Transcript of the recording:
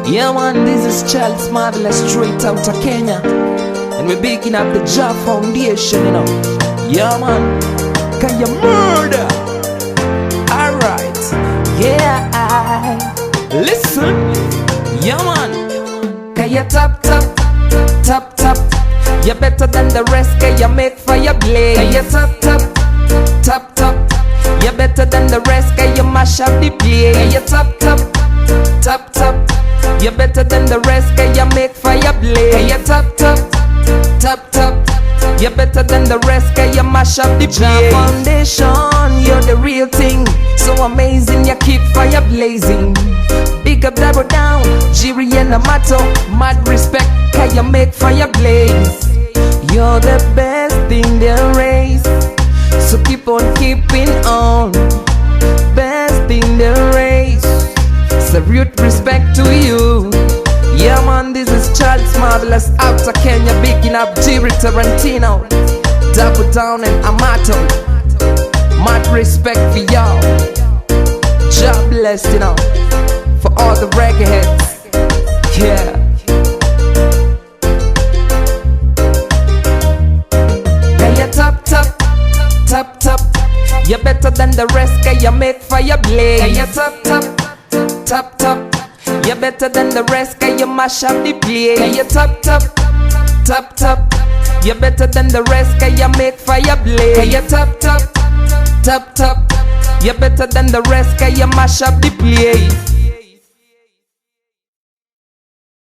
Yeah man, this is Charles Marvelous straight out of Kenya, and we're picking up the Jah Foundation, you know. Yeah man, can you murder? Alright, yeah, listen. Yeah man, can you tap tap, tap tap? You're better than the rest, can you make fire blaze? Can you tap tap, tap tap? You're better than the rest, can you mash up the place? Can you tap tap, tap tap? You're better than the rest, can you make fire blaze? Can you tap tap, tap tap? You're better than the rest, can you mash up the place? Jah Foundation, you're the real thing. So amazing, you keep fire blazing. Big up, double down, Jiri and Amato. Mad respect, can you make fire blaze? You're the best thing there is, so keep on keeping on. Best thing there is, salute, respect to you. Yeah man, this is Charles Marvelous out of Kenya, picking up Jiri Tarantino, double down and Amato. Mad respect for y'all. Jah bless, you know, for all the reggae heads. Yeah. Can you tap tap, tap tap? You're better than the rest, can you make fire blaze? Can you tap tap, tap tap? You're better than the rest, can you mash up the place? Can you tap tap, tap tap? You're better than the rest, can you make fire blaze? Can you tap tap, tap tap? You're better than the rest, can you mash up the place?